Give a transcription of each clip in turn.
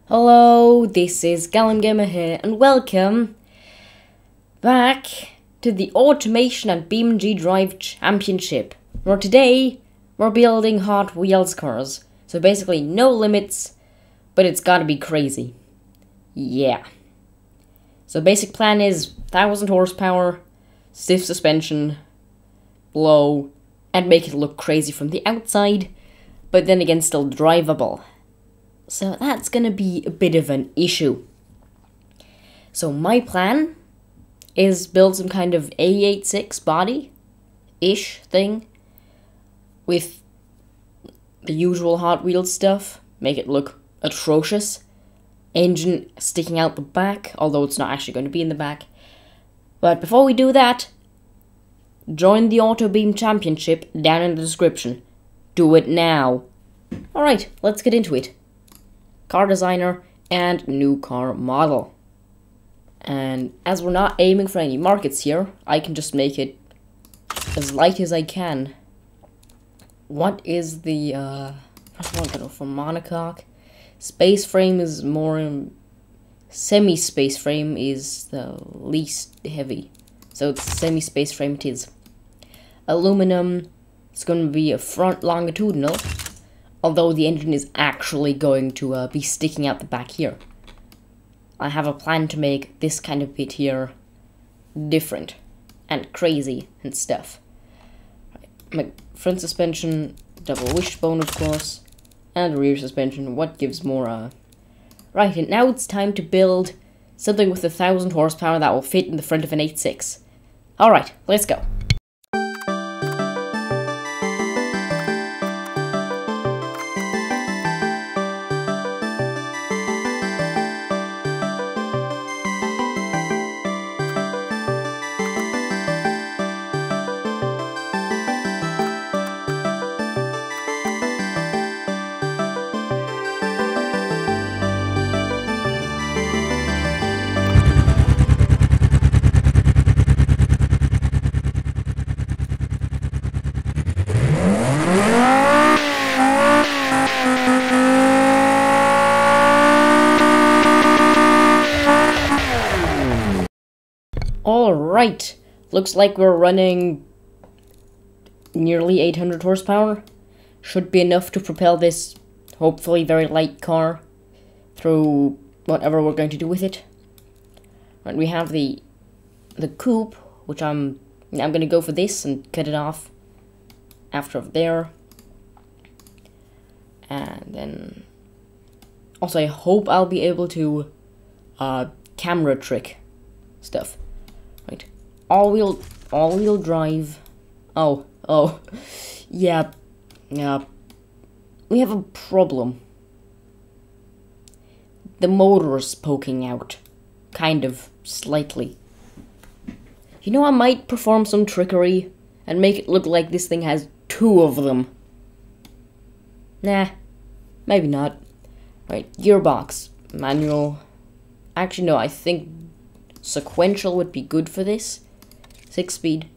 Hello, this is Gallon Gamer here, and welcome back to the Automation and BeamG Drive Championship, where today we're building Hot Wheels cars. So basically no limits, but it's gotta be crazy. Yeah. So basic plan is 1000 horsepower, stiff suspension, low, and make it look crazy from the outside, but then again still drivable. So that's gonna be a bit of an issue. So my plan is build some kind of A86 body-ish thing with the usual Hot Wheels stuff, make it look atrocious. Engine sticking out the back, although it's not actually going to be in the back. But before we do that, join the Autobeam Championship down in the description. Do it now. Alright, let's get into it. Car designer and new car model. And as we're not aiming for any markets here, I can just make it as light as I can. What is the first one? Go for monocoque. Space frame is more semi-space frame is the least heavy, so it's semi-space frame it is. Aluminum, it's going to be a front longitudinal, although the engine is actually going to be sticking out the back here. I have a plan to make this kind of bit here different and crazy and stuff. My front suspension, double wishbone of course, and rear suspension, what gives more, Right, and now it's time to build something with 1000 horsepower that will fit in the front of an 8.6. Alright, let's go. Alright, looks like we're running nearly 800 horsepower. Should be enough to propel this hopefully very light car through whatever we're going to do with it. Right, we have the coupe, which I'm gonna go for this and cut it off after there. And then also I hope I'll be able to camera trick stuff. Right, all-wheel drive. Oh, yeah. We have a problem. The motor's poking out, kind of, slightly. You know, I might perform some trickery and make it look like this thing has two of them. Nah, maybe not. Right, gearbox, manual. Actually, no, I think sequential would be good for this. 6-speed.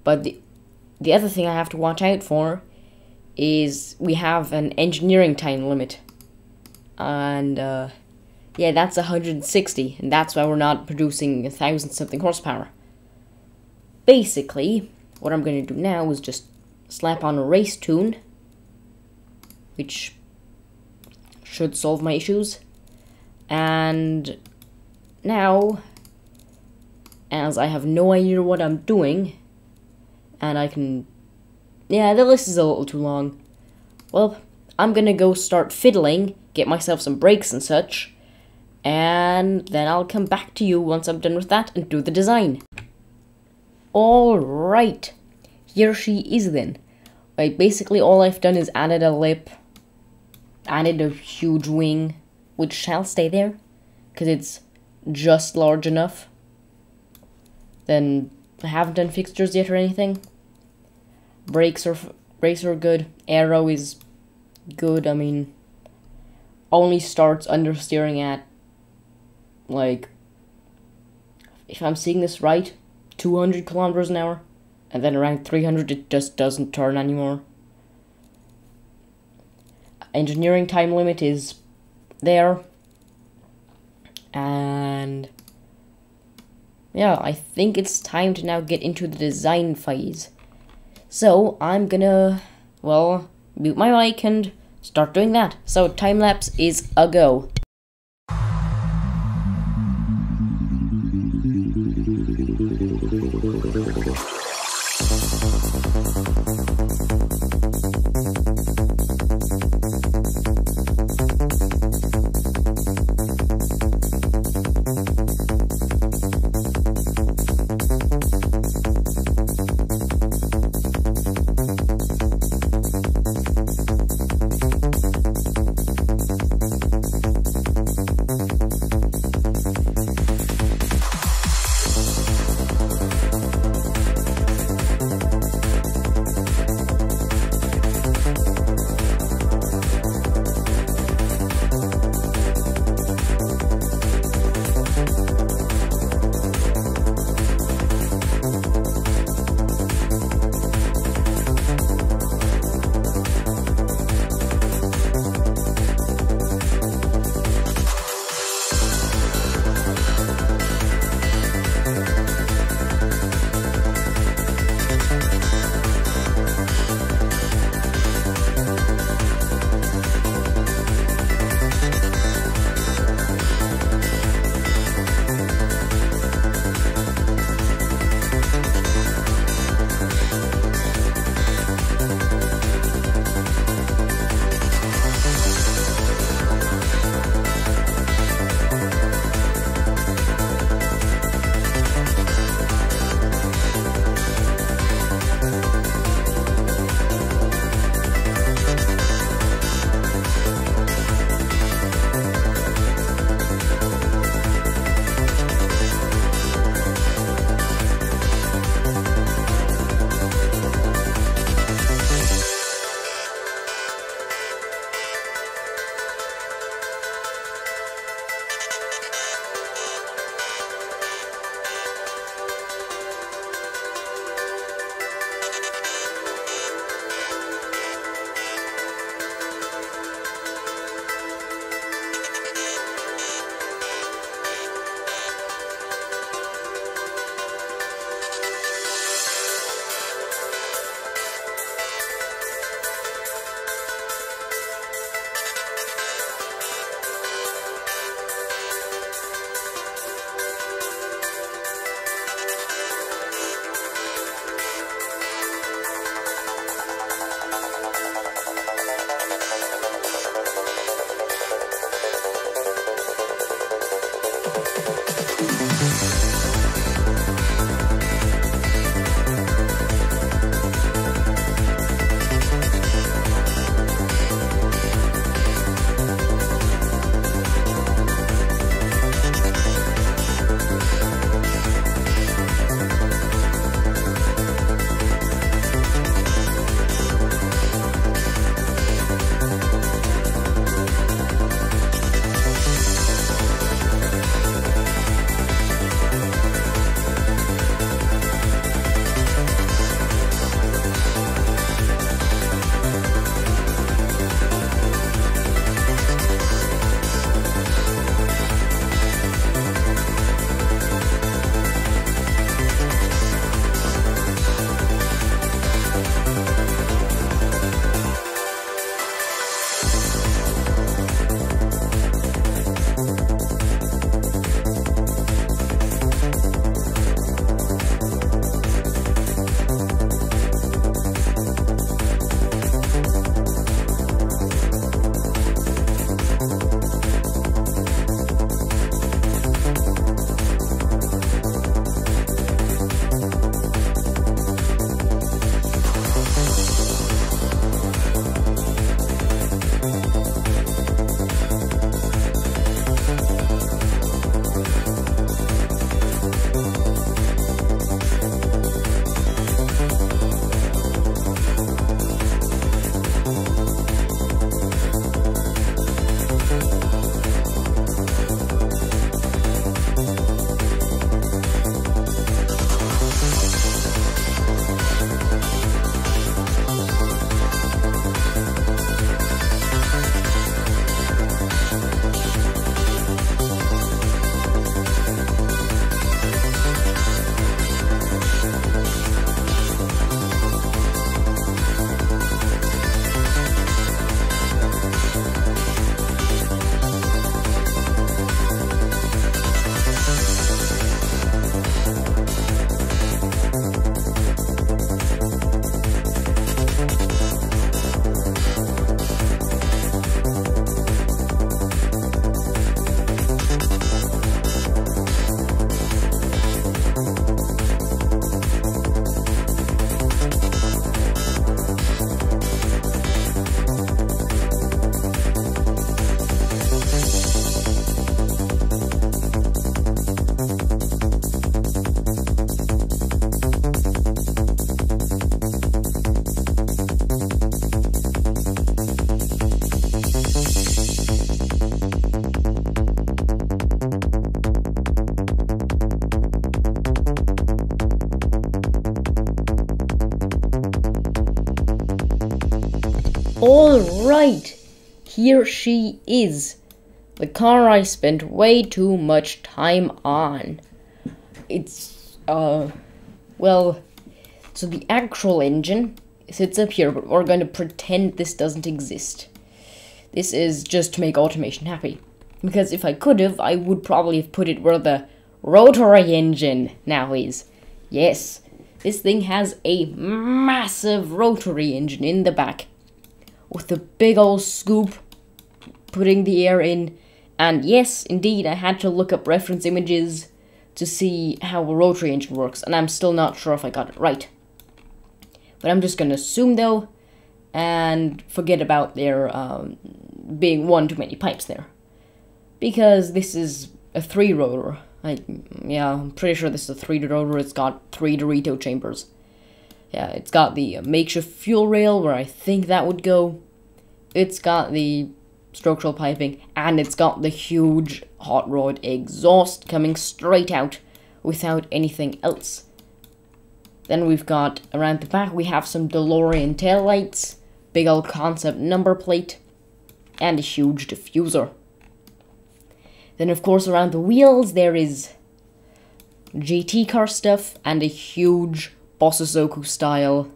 But the other thing I have to watch out for is we have an engineering time limit. And, yeah, that's 160. And that's why we're not producing 1000 something horsepower. Basically, what I'm going to do now is just slap on a race tune, which should solve my issues. And now, as I have no idea what I'm doing, and I can... Yeah, the list is a little too long. Well, I'm gonna go start fiddling, get myself some brakes and such, and then I'll come back to you once I'm done with that and do the design. Alright, here she is then. Right, basically all I've done is added a lip, added a huge wing, which shall stay there, because it's just large enough. Then I haven't done fixtures yet or anything. Brakes are good. Aero is good. I mean, only starts understeering at, like, if I'm seeing this right, 200 kilometers an hour, and then around 300 it just doesn't turn anymore. Engineering time limit is there. And yeah, I think it's time to now get into the design phase. So I'm gonna, well, mute my mic and start doing that. So time lapse is a go. Alright, here she is. The car I spent way too much time on. It's, well, so the actual engine sits up here, but we're going to pretend this doesn't exist. This is just to make automation happy. Because if I could have, I would probably have put it where the rotary engine now is. Yes, this thing has a massive rotary engine in the back, with a big old scoop putting the air in. And yes, indeed, I had to look up reference images to see how a rotary engine works, and I'm still not sure if I got it right. But I'm just gonna assume though, and forget about there being one too many pipes there. Because this is a 3-rotor. I'm pretty sure this is a 3-rotor. It's got 3 Dorito chambers. Yeah, it's got the makeshift fuel rail where I think that would go. It's got the structural piping, and it's got the huge hot rod exhaust coming straight out without anything else. Then we've got, around the back, we have some DeLorean taillights, big old concept number plate, and a huge diffuser. Then of course around the wheels there is GT car stuff and a huge Bosozoku style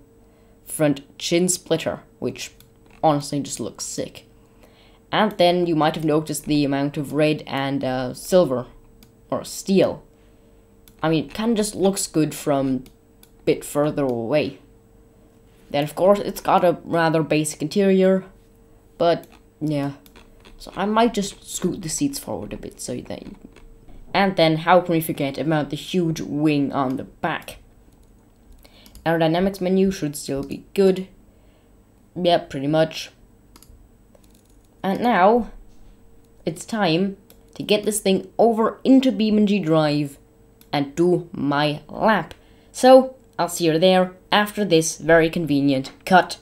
front chin splitter, which honestly just looks sick. And then you might have noticed the amount of red and silver, or steel. I mean, it kind of just looks good from a bit further away. Then of course it's got a rather basic interior, but yeah. So I might just scoot the seats forward a bit so that. And then how can we forget about the huge wing on the back? Aerodynamics menu should still be good. Yep, pretty much. And now it's time to get this thing over into BeamNG Drive and do my lap. So I'll see you there after this very convenient cut.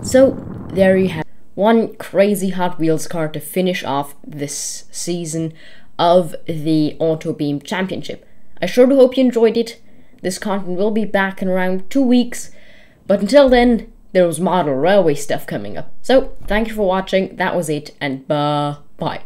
So, there you have one crazy Hot Wheels car to finish off this season of the Autobeam Championship. I sure do hope you enjoyed it. This content will be back in around 2 weeks, but until then, there was model railway stuff coming up. So, thank you for watching, that was it, and bye-bye.